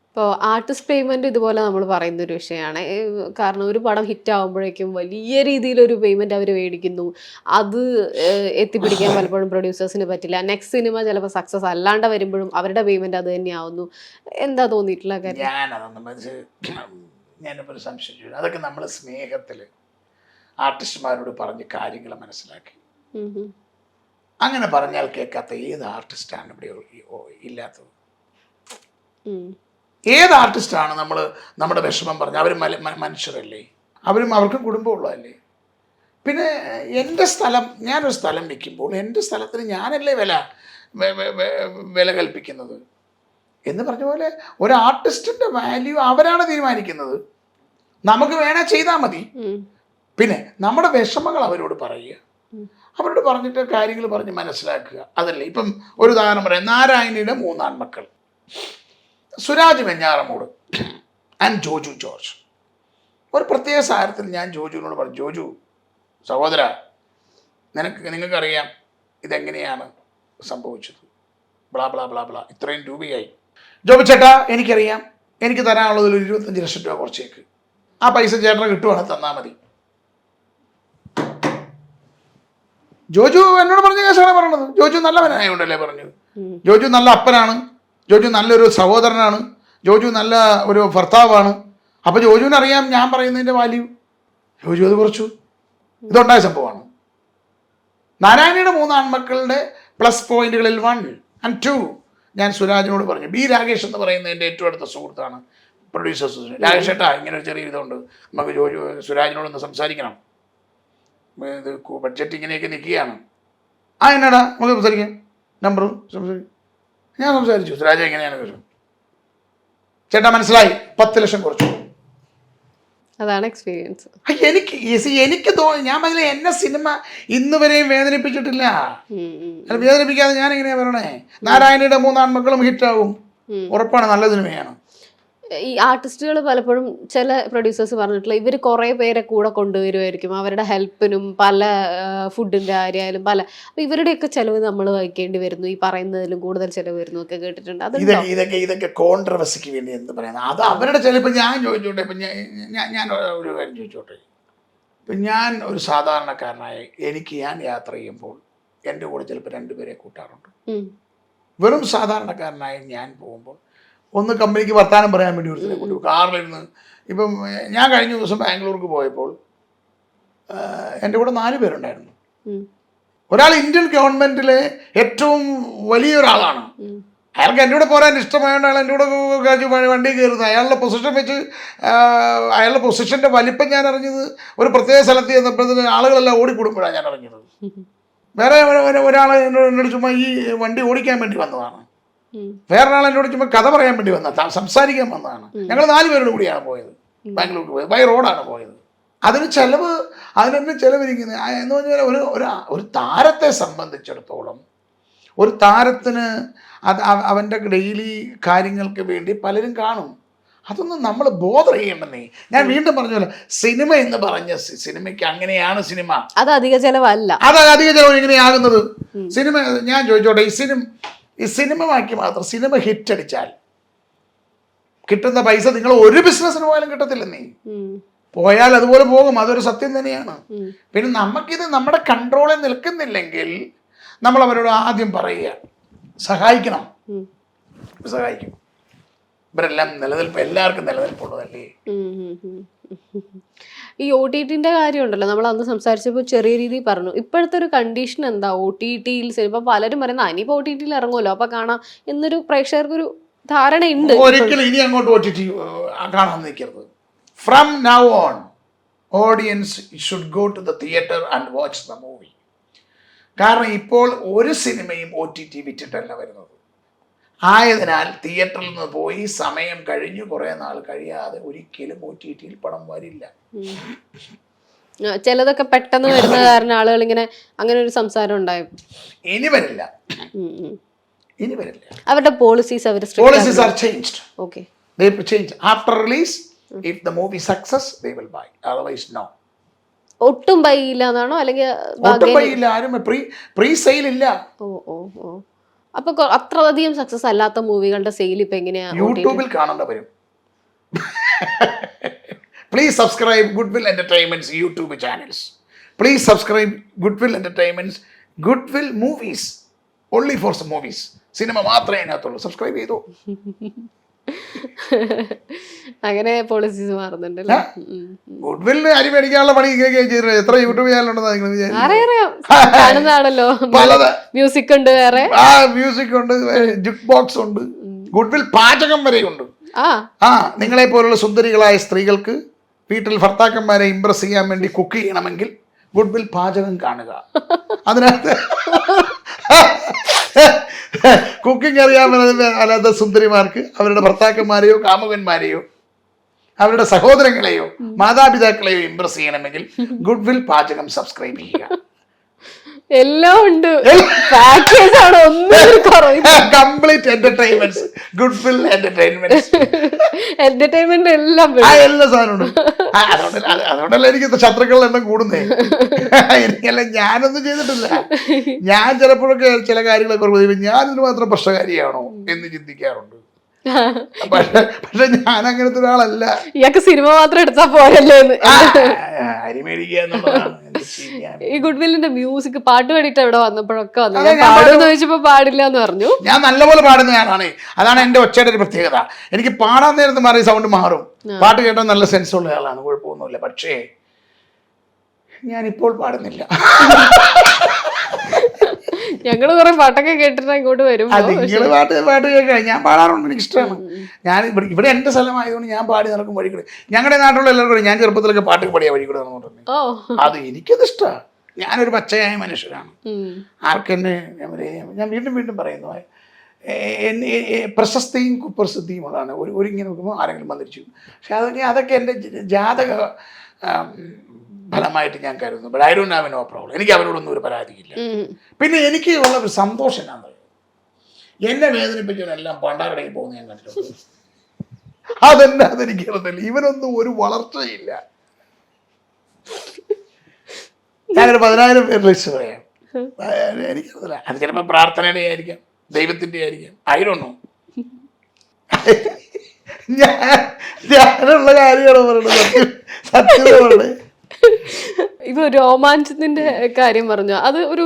ഇപ്പോൾ ആർട്ടിസ്റ്റ് പേയ്മെന്റ് ഇതുപോലെ നമ്മൾ പറയുന്ന ഒരു വിഷയമാണ്. കാരണം ഒരു പടം ഹിറ്റ് ആകുമ്പോഴേക്കും വലിയ രീതിയിലൊരു പേയ്മെന്റ് അവർ മേടിക്കുന്നു. അത് എത്തിപ്പിടിക്കാൻ പലപ്പോഴും പ്രൊഡ്യൂസേഴ്സിന് പറ്റില്ല. നെക്സ്റ്റ് സിനിമ ചിലപ്പോൾ സക്സസ് അല്ലാണ്ട് വരുമ്പോഴും അവരുടെ പേയ്മെന്റ് അത് തന്നെയാവുന്നു. എന്താ തോന്നിയിട്ടുള്ള കാര്യം? ഞാനിപ്പോൾ സംശയിച്ചു. അതൊക്കെ നമ്മൾ സ്നേഹത്തിൽ ആർട്ടിസ്റ്റുമാരോട് പറഞ്ഞ് കാര്യങ്ങൾ മനസ്സിലാക്കി. അങ്ങനെ പറഞ്ഞാൽ കേൾക്കാത്ത ഏത് ആർട്ടിസ്റ്റാണ് ഇവിടെ ഇല്ലാത്തത്? ഏത് ആർട്ടിസ്റ്റാണ് നമ്മുടെ വിഷമം പറഞ്ഞ്? അവർ മനുഷ്യരല്ലേ, അവർക്കും കുടുംബമുള്ളതല്ലേ. പിന്നെ എൻ്റെ സ്ഥലം, ഞാനൊരു സ്ഥലം വിൽക്കുമ്പോൾ എൻ്റെ സ്ഥലത്തിന് ഞാനല്ലേ വില കൽപ്പിക്കുന്നത് എന്ന് പറഞ്ഞ പോലെ ഒരു ആർട്ടിസ്റ്റിൻ്റെ വാല്യൂ അവരാണ് തീരുമാനിക്കുന്നത്. നമുക്ക് വേണേൽ ചെയ്താൽ മതി. പിന്നെ നമ്മുടെ വിഷമങ്ങൾ അവരോട് പറയുക, അവരോട് പറഞ്ഞിട്ട് കാര്യങ്ങൾ പറഞ്ഞ് മനസ്സിലാക്കുക. അതല്ലേ. ഇപ്പം ഒരു ഉദാഹരണം പറയാം. നാരായണിയുടെ 3 ആൺമക്കൾ, സുരാജ് വെഞ്ഞാറമൂട് ആൻഡ് ജോജു ജോർജ്. ഒരു പ്രത്യേക സാഹചര്യത്തിൽ ഞാൻ ജോജുവിനോട് പറഞ്ഞു, ജോജു സഹോദര, നിങ്ങൾക്കറിയാം ഇതെങ്ങനെയാണ് സംഭവിച്ചത്, ബ്ലാ ബ്ലാ ബ്ലാ ബ്ലാ, ഇത്രയും രൂപയായി. ജോബി ചേട്ടാ, എനിക്കറിയാം, എനിക്ക് തരാനുള്ളതിൽ 25 ലക്ഷം രൂപ കുറച്ചേക്ക്, ആ പൈസ ചേട്ടനെ കിട്ടുവാണെങ്കിൽ തന്നാൽ മതി. ജോജു എന്നോട് പറഞ്ഞ കേസാണ് പറയണത്. ജോജു നല്ലവനായോണ്ടല്ലേ പറഞ്ഞു. ജോജു നല്ല അപ്പനാണ്, ജോജു നല്ലൊരു സഹോദരനാണ്, ജോജു നല്ല ഒരു ഭർത്താവാണ്. അപ്പോൾ ജോജുവിനറിയാം ഞാൻ പറയുന്നതിൻ്റെ വാല്യൂ. ജോജു അത് കുറച്ചു. ഇതുണ്ടായ സംഭവമാണ്. നാരായണിയുടെ 3 ആൺമക്കളുടെ പ്ലസ് പോയിന്റുകളിൽ 1 and 2 ഞാൻ സുരാജിനോട് പറഞ്ഞു. ബി രാകേഷ് എന്ന് പറയുന്ന എൻ്റെ ഏറ്റവും അടുത്ത സുഹൃത്താണ്, പ്രൊഡ്യൂസേഴ്സ്. രാകേഷ് ഏട്ടാ, ഇങ്ങനെ ഒരു ചെറിയ ഇതുണ്ട്, നമുക്ക് സുരാജിനോടൊന്ന് സംസാരിക്കണം, ഇത് ബഡ്ജറ്റ് ഇങ്ങനെയൊക്കെ നിൽക്കുകയാണ്. എന്നാടാ നമുക്ക് സംസാരിക്കാം, നമ്പർ സംസാരിക്കും. ഞാൻ സംസാരിച്ചു. സുരാജ് എങ്ങനെയാണ് ചോദിച്ചു. ചേട്ടാ മനസ്സിലായി, 10 ലക്ഷം കുറച്ചു. അതാണ് എക്സ്പീരിയൻസ്. എനിക്ക് തോന്നി, ഞാൻ പറഞ്ഞില്ല, എന്നെ സിനിമ ഇന്ന് വരെയും വേദനിപ്പിച്ചിട്ടില്ല. വേദനിപ്പിക്കാതെ ഞാൻ എങ്ങനെയാ പറയണേ? നാരായണിയുടെ 3 ആൺമക്കളും ഹിറ്റാവും, ഉറപ്പാണ്, നല്ല സിനിമയാണ്. ഈ ആർട്ടിസ്റ്റുകൾ പലപ്പോഴും ചില പ്രൊഡ്യൂസേഴ്സ് പറഞ്ഞിട്ടുള്ള ഇവർ കുറേ പേരെ കൂടെ കൊണ്ടുവരുമായിരിക്കും, അവരുടെ ഹെൽപ്പിനും പല ഫുഡിൻ്റെ കാര്യമായാലും പല, അപ്പം ഇവരുടെയൊക്കെ ചിലവ് നമ്മൾ വഹിക്കേണ്ടി വരുന്നു, ഈ പറയുന്നതിലും കൂടുതൽ ചിലവ് വരുന്നു ഒക്കെ കേട്ടിട്ടുണ്ട്. അത് ഇതൊക്കെ കോൺട്രവേഴ്സിക്ക് വേണ്ടി എന്ത് പറയുന്നത്? അത് അവരുടെ ചിലപ്പോൾ. ഞാൻ ചോദിച്ചോട്ടെ, ഇപ്പം ഞാൻ ഒരു കാര്യം ചോദിച്ചോട്ടെ. ഇപ്പം ഞാൻ ഒരു സാധാരണക്കാരനായ ഞാൻ യാത്ര ചെയ്യുമ്പോൾ എൻ്റെ കൂടെ ചിലപ്പോൾ 2 പേരെ കൂട്ടാറുണ്ട്. വെറും സാധാരണക്കാരനായ ഞാൻ പോകുമ്പോൾ ഒന്ന് കമ്പനിക്ക് വർത്താനം പറയാൻ വേണ്ടി ഒരു കൂട്ടി കാറിലിരുന്ന്. ഇപ്പം ഞാൻ കഴിഞ്ഞ ദിവസം ബാംഗ്ലൂർക്ക് പോയപ്പോൾ എൻ്റെ കൂടെ 4 പേരുണ്ടായിരുന്നു. ഒരാൾ ഇന്ത്യൻ ഗവൺമെൻറ്റിലെ ഏറ്റവും വലിയൊരാളാണ്. അയാൾക്ക് എൻ്റെ കൂടെ പോരാൻ ഇഷ്ടമായതുകൊണ്ട് അയാൾ എൻ്റെ കൂടെ വണ്ടി കയറുന്നത്. അയാളുടെ പൊസിഷൻ വെച്ച് അയാളുടെ പൊസിഷൻ്റെ വലിപ്പം ഞാൻ അറിഞ്ഞത് ഒരു പ്രത്യേക സ്ഥലത്ത് ചെന്നപ്പോഴത്തേന് ആളുകളെല്ലാം ഓടിക്കൂടുമ്പോഴാണ് ഞാൻ അറിഞ്ഞത്. വേറെ ഒരാൾ എന്നോട് ചുമ്മാ ഈ വണ്ടി ഓടിക്കാൻ വേണ്ടി വന്നതാണ്. വേറൊരാൾ എന്നോട് ചുമ്മാ കഥ പറയാൻ വേണ്ടി വന്നതാണ്, സംസാരിക്കാൻ വന്നതാണ്. ഞങ്ങൾ 4 പേരോട് കൂടിയാണ് പോയത്, ബാംഗ്ലൂർക്ക് പോയത്. ബൈ റോഡാണ് പോയത്. അതിന് ചെലവ്, അതിനെന്നെ ചെലവിരിക്കുന്നത് എന്ന് പറഞ്ഞാൽ ഒരു താരത്തെ സംബന്ധിച്ചിടത്തോളം, ഒരു താരത്തിന് അവൻ്റെ ഡെയിലി കാര്യങ്ങൾക്ക് വേണ്ടി പലരും കാണും. അതൊന്നും നമ്മൾ ബോധർ ചെയ്യണ്ടെന്നേ. ഞാൻ വീണ്ടും പറഞ്ഞ പോലെ സിനിമ എന്ന് പറഞ്ഞ സിനിമയ്ക്ക് അങ്ങനെയാണ് സിനിമ. അത് അധിക ചെലവല്ല. അത് അധിക ചെലവ് എങ്ങനെയാകുന്നത്? സിനിമ ഞാൻ ചോദിച്ചോട്ടെ, ഈ സിനിമയാക്കി മാത്രം സിനിമ ഹിറ്റ് അടിച്ചാൽ കിട്ടുന്ന പൈസ നിങ്ങൾ ഒരു ബിസിനസ്സിന് പോയാലും കിട്ടത്തില്ലെന്നേ. പോയാൽ അതുപോലെ പോകും, അതൊരു സത്യം തന്നെയാണ്. പിന്നെ നമുക്കിത് നമ്മുടെ കൺട്രോളിൽ നിൽക്കുന്നില്ലെങ്കിൽ നമ്മൾ അവരോട് ആദ്യം പറയുക, സഹായിക്കണം, സഹായിക്കും. ഇവരെല്ലാം എല്ലാവർക്കും നിലനിൽപ്പുള്ളതല്ലേ. ഈ OTTന്റെ കാര്യമുണ്ടല്ലോ, നമ്മൾ അന്ന് സംസാരിച്ചപ്പോൾ ചെറിയ രീതിയിൽ പറഞ്ഞു. ഇപ്പോഴത്തെ ഒരു കണ്ടീഷൻ എന്താ OTTയിൽ? ഇപ്പൊ പലരും പറയുന്നത് ഇനിയിപ്പോ OTTയിൽ ഇറങ്ങുമല്ലോ അപ്പൊ കാണാം എന്നൊരു പ്രേക്ഷകർക്കൊരു ധാരണയുണ്ട്. ഒരിക്കലും ഇനി അങ്ങോട്ട് OTT കാണാൻ നിൽക്കരുത്. From now on audience should go to the theatre and watch the movie. കാരണം ഇപ്പോൾ ഒരു സിനിമയും OTT വിറ്റിട്ടല്ല വരുന്നത്. ആയതിനാൽ തിയേറ്ററിൽ നിന്ന് പോയി സമയം കഴിഞ്ഞു കുറേ നാൾ കഴിയാതെ ഒരിക്കലും OTTയിൽ പടം വരില്ല. ചിലതൊക്കെ പെട്ടെന്ന് വരുന്ന കാരണം ആളുകൾ ഇങ്ങനെ അങ്ങനെ ഒരു സംസാരം ഉണ്ടായി. ഇനി വരില്ല. അവരുടെ policies are changed. Okay, they change after release. If the movie success they will buy, otherwise no. ഒട്ടും ബൈ ഇല്ല എന്നാണോ? അല്ലെങ്കിൽ ഒട്ടും ബൈ ഇല്ല, ആരും പ്രീ സെയിൽ ഇല്ല. ഓ അപ്പൊ അത്രയധികം സക്സസ് അല്ലാത്ത മൂവികളുടെ സെയിൽ ഇപ്പൊ എങ്ങനെയാ? യൂട്യൂബിൽ കാണേണ്ട വരും. Please subscribe Goodwill Entertainment's YouTube channels. Please subscribe Goodwill Entertainment's Goodwill Movies. Only for some movies. Cinema മാത്രമേ അതിനകത്തുള്ളൂ. സബ്സ്ക്രൈബ് ചെയ്തോ. അങ്ങനെ പോളിസീസ് മാറുന്നുണ്ടല്ലേ. ഗുഡ്വില്ലിന് അരി മേടിക്കാനുള്ള പണി എത്ര യൂട്യൂബ് ചാനലുണ്ടെന്നാണല്ലോ. മ്യൂസിക് ഉണ്ട്, വേറെ മ്യൂസിക് ഉണ്ട്, ജുക്ക് ബോക്സ് ഉണ്ട്, ഗുഡ്വിൽ പാചകം വരെയുണ്ട്. നിങ്ങളെ പോലുള്ള സുന്ദരികളായ സ്ത്രീകൾക്ക് വീട്ടിൽ ഭർത്താക്കന്മാരെ ഇംപ്രസ് ചെയ്യാൻ വേണ്ടി കുക്ക് ചെയ്യണമെങ്കിൽ ഗുഡ്വിൽ പാചകം കാണുക. അതിനകത്ത് കുക്കിംഗ് അറിയാമെന്നല്ലാത്ത സുന്ദരിമാർക്ക് അവരുടെ ഭർത്താക്കന്മാരെയോ കാമുകന്മാരെയോ അവരുടെ സഹോദരങ്ങളെയോ മാതാപിതാക്കളെയോ ഇംപ്രസ് ചെയ്യണമെങ്കിൽ ഗുഡ്വിൽ പാചകം സബ്സ്ക്രൈബ് ചെയ്യുക. എല്ലാം ഉണ്ട്, പാക്കേജ് ആണ്, കംപ്ലീറ്റ് എന്റർടൈൻമെന്റ്. ഗുഡ്വിൽ എന്റർടൈൻമെന്റ് എല്ലാം എല്ലാ സാധനമുണ്ട്. അതുകൊണ്ടല്ല എനിക്ക് ശത്രുക്കളുടെ എണ്ണം കൂടുന്നേ. എനിക്കല്ല, ഞാനൊന്നും ചെയ്തിട്ടില്ല. ഞാൻ ചിലപ്പോഴൊക്കെ ചില കാര്യങ്ങളൊക്കെ ഞാനിതിന് മാത്രം പ്രശ്നകാരിയാണോ എന്ന് ചിന്തിക്കാറുണ്ട്. പക്ഷെ ഞാൻ അങ്ങനത്തെ ഒരാളല്ല. ഇയാൾക്ക് സിനിമ മാത്രം എടുത്താ പോരല്ലേ. ഈ ഗുഡ്വില്ലിന്റെ മ്യൂസിക് പാട്ട് പാടിയിട്ട് ഇവിടെ വന്നപ്പോഴൊക്കെ പാടുമെന്ന് ചോദിച്ചപ്പോ പാടില്ല എന്ന് പറഞ്ഞു. ഞാൻ നല്ലപോലെ പാടുന്ന ആളാണ്. അതാണ് എന്റെ ഒച്ചയുടെ ഒരു പ്രത്യേകത. എനിക്ക് പാടാൻ നേരത്ത് മാറി സൗണ്ട് മാറും. പാട്ട് കേട്ടാൽ നല്ല സെൻസ് ഉള്ള ആളാണ്, കുഴപ്പമൊന്നുമില്ല. പക്ഷേ ഞാനിപ്പോൾ പാടുന്നില്ല. ഞങ്ങള് കുറെ പാട്ടൊക്കെ കേട്ടിട്ട് ഇങ്ങോട്ട് വരും. പാട്ട് കേൾക്കാം, ഞാൻ പാടാറുണ്ട്, എനിക്ക് ഇഷ്ടമാണ്. ഞാൻ ഇവിടെ എന്റെ സ്ഥലമായതുകൊണ്ട് ഞാൻ പാടി നടക്കും വഴിക്കൂടെ. ഞങ്ങളുടെ നാട്ടിലുള്ള എല്ലാവർക്കും ഞാൻ ചെറുപ്പത്തിലൊക്കെ പാട്ട് പാടിയ വഴിക്കൂടെ നടന്നിട്ടുണ്ട്. അത് എനിക്കത് ഇഷ്ടമാണ്. ഞാനൊരു പച്ചയായ മനുഷ്യനാണ്. ആർക്കെന്നെ ഞാൻ വീണ്ടും വീണ്ടും പറയുന്നു, പ്രശസ്തിയും കുപ്രസിദ്ധിയും ഉള്ളതാണ്. ഒരിങ്ങനെ നോക്കുമ്പോൾ ആരെങ്കിലും വന്നിരിച്ചു. പക്ഷെ അതൊക്കെ എൻ്റെ ജാതക ഫലമായിട്ട് ഞാൻ കരുതുന്നു. But I don't have no problem. എനിക്ക് അവരോടൊന്നും ഒരു പരാതിയില്ല. പിന്നെ എനിക്ക് ഉള്ള ഒരു സന്തോഷം എന്നാണ്, എന്നെ വേദനിപ്പിച്ചവരെല്ലാം പണ്ടാരടയിൽ പോകുന്ന ഞാൻ കണ്ടിട്ടുണ്ട്. അതെനിക്ക് അറിയില്ല. ഇവനൊന്നും ഒരു വളർച്ചയില്ല. ഞാനൊരു 10,000 പേര് ലിസ്റ്റ് പറയാം. എനിക്കറിയില്ല, അത് ചിലപ്പോൾ പ്രാർത്ഥനയുടെ ആയിരിക്കാം, ദൈവത്തിൻ്റെ ആയിരിക്കാം, ഐ ഡോണ്ട് നോ. ഞാനുള്ള കാര്യമാണ് പറയുന്നത്, സത്യമാണ്. ഇപ്പൊ രോമാഞ്ചത്തിന്റെ കാര്യം പറഞ്ഞു, അത് ഒരു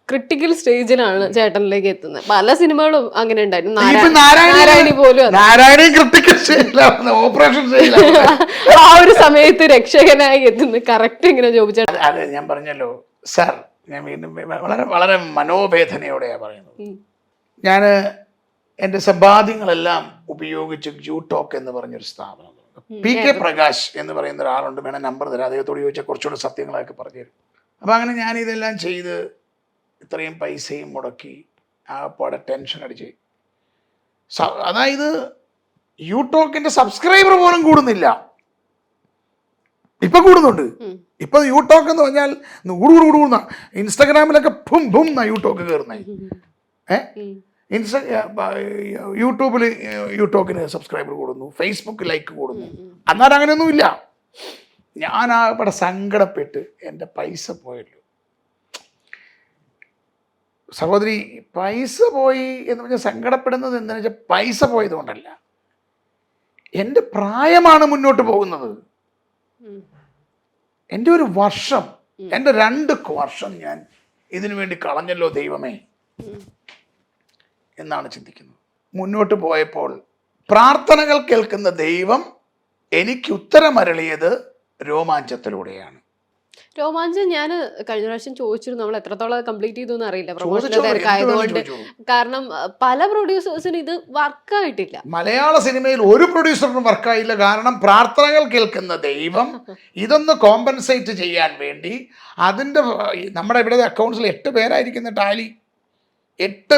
ക്രിട്ടിക്കൽ സ്റ്റേജിലാണ് ചേട്ടനിലേക്ക് എത്തുന്നത്. പല സിനിമകളും അങ്ങനെ ഉണ്ടായിരുന്നു. നാരായണി പോലും ആ ഒരു സമയത്ത് രക്ഷകനായി എത്തുന്നത് കറക്റ്റ് ഇങ്ങനെ ജോബി ചേട്ടൻ. അതെ, ഞാൻ പറഞ്ഞല്ലോ സാർ, ഞാൻ വീണ്ടും വളരെ വളരെ മനോവേദനയോടെയാണ് പറയുന്നത്. ഞാൻ എൻ്റെ സമ്പാദ്യങ്ങളെല്ലാം ഉപയോഗിച്ച് യൂടോക്ക് എന്ന് പറഞ്ഞൊരു സ്ഥാപനം, PK പ്രകാശ് എന്ന് പറയുന്ന ഒരാളുണ്ട്, വേണം നമ്പർ തരാം, അദ്ദേഹത്തോട് ചോദിച്ചാൽ കുറച്ചുകൂടെ സത്യങ്ങളൊക്കെ പറഞ്ഞു തരും. അപ്പം അങ്ങനെ ഞാനിതെല്ലാം ചെയ്ത് ഇത്രയും പൈസയും മുടക്കി ആപ്പാടെ ടെൻഷൻ അടിച്ച് അതായത് യൂടോക്കിന്റെ സബ്സ്ക്രൈബർ പോലും കൂടുന്നില്ല. ഇപ്പൊ കൂടുന്നുണ്ട്. ഇപ്പൊ യൂടോക്ക് എന്ന് പറഞ്ഞാൽ കൂടുന്ന ഇൻസ്റ്റാഗ്രാമിലൊക്കെ ഭും ഭും എന്നാ യൂടോക്ക് കയറുന്നേ. യൂട്യൂബിൽ യൂടോക്കിന് സബ്സ്ക്രൈബർ കൂടുന്നു, ഫേസ്ബുക്ക് ലൈക്ക് കൂടുന്നു. അന്നാലും അങ്ങനെയൊന്നുമില്ല. ഞാൻ അവിടെ സങ്കടപ്പെട്ട് എൻ്റെ പൈസ പോയല്ലോ. സഹോദരി, പൈസ പോയി എന്ന് പറഞ്ഞാൽ സങ്കടപ്പെടുന്നത് എന്താണെന്ന് വെച്ചാൽ പൈസ പോയത് കൊണ്ടല്ല, എൻ്റെ പ്രായമാണ് മുന്നോട്ട് പോകുന്നത്. എൻ്റെ ഒരു വർഷം, എൻ്റെ 2 വർഷം ഞാൻ ഇതിനു വേണ്ടി കളഞ്ഞല്ലോ ദൈവമേ എന്നാണ് ചിന്തിക്കുന്നത്. മുന്നോട്ട് പോയപ്പോൾ പ്രാർത്ഥനകൾ കേൾക്കുന്ന ദൈവം എനിക്ക് ഉത്തരമരളിയത് രോമാഞ്ചത്തിലൂടെയാണ്. രോമാഞ്ചം ഞാൻ കഴിഞ്ഞ പ്രാവശ്യം ചോദിച്ചിരുന്നു, നമ്മൾ എത്രത്തോളം കംപ്ലീറ്റ് ചെയ്തു എന്ന് അറിയില്ല, പ്രൊമോഷന്റെ തിരക്കായതുകൊണ്ട്. കാരണം പല പ്രൊഡ്യൂസേഴ്സിനും ഇത് വർക്കായിട്ടില്ല. മലയാള സിനിമയിൽ ഒരു പ്രൊഡ്യൂസറിനും വർക്കായില്ല. കാരണം പ്രാർത്ഥനകൾ കേൾക്കുന്ന ദൈവം ഇതൊന്ന് കോമ്പൻസേറ്റ് ചെയ്യാൻ വേണ്ടി അതിൻ്റെ നമ്മുടെ ഇവിടെ അക്കൗണ്ട്സിൽ 8 പേരായിരിക്കുന്ന ടാലി, 8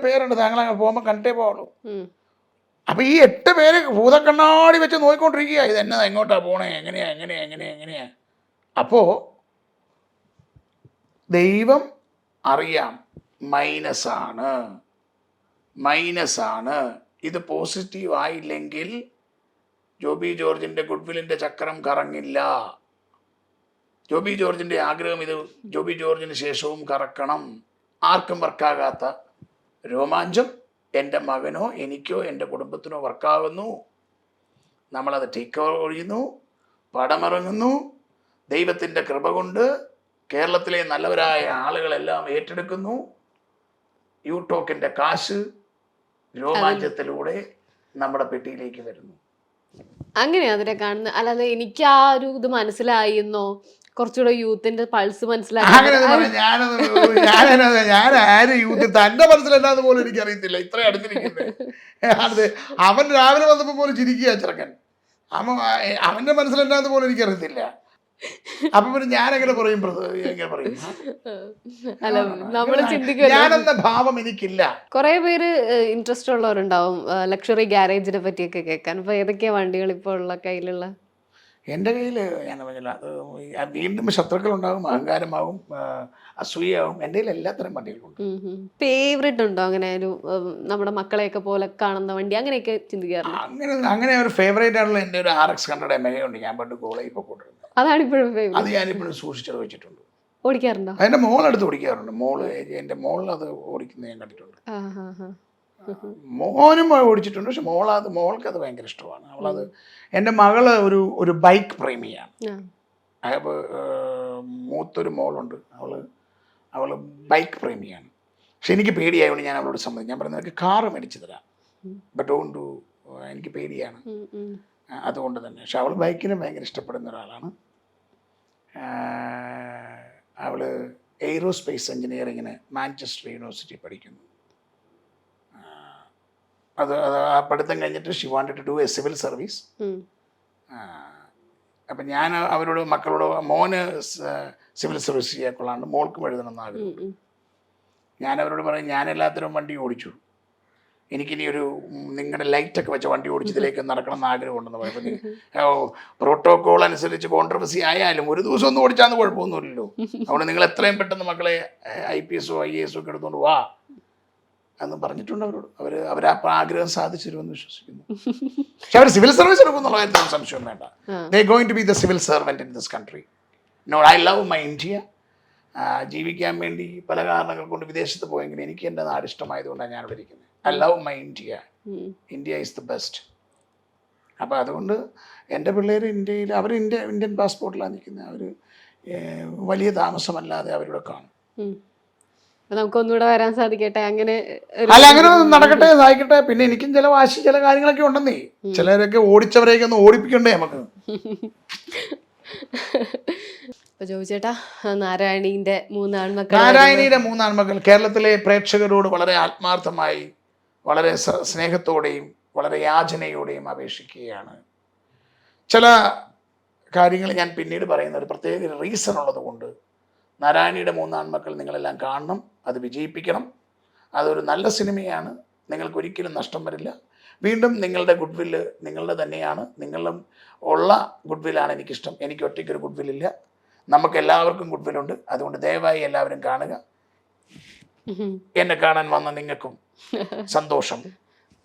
പേരുണ്ട്. താങ്കൾ അങ്ങനെ പോകുമ്പോൾ കണ്ടേ പോവുള്ളൂ. അപ്പൊ ഈ 8 പേര് ഭൂതക്കണ്ണാടി വെച്ച് നോക്കിക്കൊണ്ടിരിക്കുക, ഇത് എന്നതാ, എങ്ങോട്ടാ പോണേ, എങ്ങനെയാ. അപ്പോ ദൈവം അറിയാം മൈനസാണ്. ഇത് പോസിറ്റീവ് ആയില്ലെങ്കിൽ ജോബി ജോർജിന്റെ ഗുഡ്വില്ലിന്റെ ചക്രം കറങ്ങില്ല. ജോബി ജോർജിന്റെ ആഗ്രഹം ഇത് ജോബി ജോർജിന് ശേഷവും കറക്കണം. ആർക്കും വർക്കാകാത്ത രോമാഞ്ചം എൻ്റെ മകനോ എനിക്കോ എൻ്റെ കുടുംബത്തിനോ വർക്കാകുന്നു. നമ്മളത് ടേക്ക് ഓവർ ഒഴിയുന്നു, പടമിറങ്ങുന്നു. ദൈവത്തിൻ്റെ കൃപ കൊണ്ട് കേരളത്തിലെ നല്ലവരായ ആളുകളെല്ലാം ഏറ്റെടുക്കുന്നു. യൂടോക്കിൻ്റെ കാശ് രോമാഞ്ചത്തിലൂടെ നമ്മുടെ പെട്ടിയിലേക്ക് വരുന്നു. അങ്ങനെയാ അതിനെ കാണുന്നത്. അല്ലാതെ എനിക്ക് ആ ഒരു ഇത് മനസ്സിലായി എന്നോ കുറച്ചുകൂടെ യൂത്തിന്റെ പൾസ് മനസ്സിലാക്കി ഞാൻ ആര് യൂത്ത് തന്റെ മനസ്സിലെന്നാന്ന് പോലും എനിക്ക് അറിയത്തില്ല. ഇത്ര അടുത്തിരിക്കുന്നത് അവൻ രാവിലെ വന്നപ്പോ പോലും ചിരിക്കുക ചെറുക്കൻ. അവന്റെ മനസ്സിലെന്നാന്ന് പോലും എനിക്കറിയത്തില്ല. അപ്പൊ പിന്നെ ഞാനെങ്ങനെ പറയും, ഞാനെന്ന ഭാവം എനിക്കില്ല. കുറെ പേര് ഇൻട്രസ്റ്റ് ഉള്ളവരുണ്ടാവും ലക്ഷറി ഗ്യാരേജിനെ പറ്റിയൊക്കെ കേൾക്കാൻ. അപ്പൊ ഏതൊക്കെയാ വണ്ടികൾ ഇപ്പോൾ ഉള്ള കയ്യിലുള്ള? എൻ്റെ കയ്യിൽ ഞാൻ പറഞ്ഞില്ല, അത് വീണ്ടും ശത്രുക്കളുണ്ടാകും, അഹങ്കാരമാകും, അസൂയാവും. എൻ്റെ കയ്യിൽ എല്ലാത്തരം വണ്ടികളുണ്ട്. ഫേവറേറ്റ് ഉണ്ടോ അങ്ങനെ ഒരു നമ്മുടെ മക്കളെയൊക്കെ പോലെ കാണുന്ന വണ്ടി, അങ്ങനെയൊക്കെ ചിന്തിക്കാറുണ്ട്? അങ്ങനെ ഒരു ഫേവറേറ്റ് ആണല്ലോ. എൻ്റെ ഒരു RX 100 MA ഉണ്ട്. ഞാൻ പണ്ട് കോളേജിൽ പോയിക്കൊണ്ടിരുന്നത്. അതാണ് ഇപ്പോഴും അത് ഞാനിപ്പോഴും സൂക്ഷിച്ചത് വെച്ചിട്ടുണ്ട്. ഓടിക്കാറുണ്ടോ? അതിൻ്റെ മോളെടുത്ത് ഓടിക്കാറുണ്ട്. എൻ്റെ മോളിൽ അത് ഓടിക്കുന്നത് ഞാൻ കണ്ടിട്ടുണ്ട്. മോനും ഓടിച്ചിട്ടുണ്ട്. പക്ഷെ മോൾക്ക് അത് ഭയങ്കര ഇഷ്ടമാണ്. അവളത്, എൻ്റെ മകള് ഒരു ബൈക്ക് പ്രേമിയാണ്. മൂത്തൊരു മോളുണ്ട്, അവള് ബൈക്ക് പ്രേമിയാണ്. പക്ഷെ എനിക്ക് പേടിയായതുകൊണ്ട് ഞാൻ അവളോട് സമ്മതിച്ചു. ഞാൻ പറയുന്നത് കാറ് മേടിച്ചു തരാം, ബട്ട് ഡോണ്ട് ഡു, എനിക്ക് പേടിയാണ്. അതുകൊണ്ട് തന്നെ. പക്ഷെ അവൾ ബൈക്കിനെ ഭയങ്കര ഇഷ്ടപ്പെടുന്ന ഒരാളാണ്. അവള് എയ്റോസ്പേസ് എഞ്ചിനീയറിങ്ങിന് മാഞ്ചസ്റ്റർ യൂണിവേഴ്സിറ്റി പഠിക്കുന്നു. അത് ആ പഠിത്തം കഴിഞ്ഞിട്ട് she wanted to do a civil service. അപ്പം ഞാൻ അവരോട്, മക്കളോട്, മോന് സിവിൽ സർവീസ് ചെയ്യാൻ കൊള്ളാണ്ട് മോൾക്കും എഴുതണമെന്ന് ആഗ്രഹം. ഞാൻ അവരോട് പറയും, ഞാൻ എല്ലാത്തരം വണ്ടി ഓടിച്ചു, എനിക്കിനി ഒരു നിങ്ങളുടെ ലൈറ്റൊക്കെ വെച്ച വണ്ടി ഓടിച്ചതിലേക്ക് നടക്കണം എന്ന് ആഗ്രഹമുണ്ടെന്ന് പറയുമ്പോൾ, പ്രോട്ടോകോൾ അനുസരിച്ച് കോൺട്രവേഴ്സി ആയാലും ഒരു ദിവസം ഒന്നും ഓടിച്ചാന്ന് കുഴപ്പമൊന്നുമില്ലല്ലോ. അതുകൊണ്ട് നിങ്ങൾ എത്രയും പെട്ടെന്ന് മക്കളെ IPS IAS ഒക്കെ എടുത്തുകൊണ്ട് വാ എന്ന് പറഞ്ഞിട്ടുണ്ട് അവരോട്. അവർ ആ ആഗ്രഹം സാധിച്ചിരുമെന്ന് വിശ്വസിക്കുന്നു. പക്ഷെ അവർ സിവിൽ സർവീസ് എടുക്കുന്നുള്ള കാര്യത്തിൽ സംശയം വേണ്ട. They going to be the civil servant in this country. No, I love my India. ജീവിക്കാൻ വേണ്ടി പല കാരണങ്ങൾ കൊണ്ട് വിദേശത്ത് പോയെങ്കിലും എനിക്ക് എൻ്റെ നാട് ഇഷ്ടമായതുകൊണ്ടാണ് ഞാൻ ഇവിടെ ഇരിക്കുന്നത്. I love my India. India is the best. അപ്പോൾ അതുകൊണ്ട് എൻ്റെ പിള്ളേർ ഇന്ത്യയിൽ, അവർ ഇന്ത്യൻ പാസ്പോർട്ടിലാണ് നിൽക്കുന്നത്. അവർ വലിയ താമസമല്ലാതെ അവരുടെ കാണും. നമുക്കൊന്നുകൂടെ വരാൻ സാധിക്കട്ടെ. അങ്ങനെ അങ്ങനെ നടക്കട്ടെ, സാധിക്കട്ടെ. പിന്നെ എനിക്കും ചില വാശി, ചില കാര്യങ്ങളൊക്കെ ഉണ്ടെന്നേ. ചിലരൊക്കെ ഓടിച്ചവരെയൊക്കെ ഒന്ന് ഓടിപ്പിക്കണ്ടേ നമുക്ക്. ജോബിച്ചേട്ടാ, നാരായണിയുടെ 3 ആൺമക്കൾ കേരളത്തിലെ പ്രേക്ഷകരോട് വളരെ ആത്മാർത്ഥമായി, വളരെ സ്നേഹത്തോടെയും വളരെ യാചനയോടെയും അപേക്ഷിക്കുകയാണ്. ചില കാര്യങ്ങൾ ഞാൻ പിന്നീട് പറയുന്ന ഒരു പ്രത്യേക റീസൺ ഉള്ളത് കൊണ്ട് നാരായണിയുടെ മൂന്നാൺമക്കൾ നിങ്ങളെല്ലാം കാണണം, അത് വിജയിപ്പിക്കണം. അതൊരു നല്ല സിനിമയാണ്, നിങ്ങൾക്ക് ഒരിക്കലും നഷ്ടം വരില്ല. വീണ്ടും നിങ്ങളുടെ ഗുഡ് വില്ല് നിങ്ങളുടെ തന്നെയാണ്, നിങ്ങളും ഉള്ള ഗുഡ് വില്ലാണ് എനിക്കിഷ്ടം. എനിക്ക് ഒറ്റയ്ക്കൊരു ഗുഡ് വില്ലില്ല, നമുക്ക് എല്ലാവർക്കും ഗുഡ് വില്ലുണ്ട്. അതുകൊണ്ട് ദയവായി എല്ലാവരും കാണുക. എന്നെ കാണാൻ വന്ന നിങ്ങൾക്കും സന്തോഷം.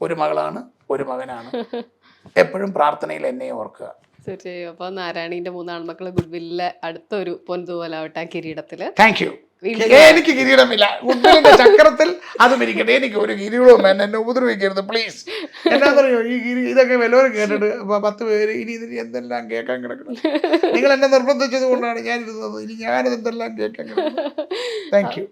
ഒരു മകളാണ്, ഒരു മകനാണ്. എപ്പോഴും പ്രാർത്ഥനയിൽ എന്നെ ഓർക്കുക. തീർച്ചയായും. അപ്പൊ നാരായണീന്റെ മൂന്നാൺമക്കള് ഗുഡ് വില്ലിലെ അടുത്തൊരു പൊൻതൂവലാവട്ടെ ആ കിരീടത്തിൽ. Thank you. എനിക്ക് കിരീടമില്ല, ഗുഡ്വില്ലിന്റെ ചക്രത്തിൽ അതും ഇരിക്കട്ടെ. എനിക്ക് ഒരു കിരീടവും എന്നെ ഉപദ്രവിക്കരുത് പ്ലീസ്. എന്താണെന്നറിയോ, ഇതൊക്കെ വല്ലവരും കേട്ടിട്ട് 10 പേര് ഇനി ഇതിന് എന്തെല്ലാം കേൾക്കാൻ കിടക്കണം. നിങ്ങൾ എന്നെ നിർബന്ധിച്ചത് കൊണ്ടാണ് ഞാൻ ഇരുന്നത്, ഇനി ഞാനിത് എന്തെല്ലാം കേൾക്കാൻ കിടക്കണം. Thank you.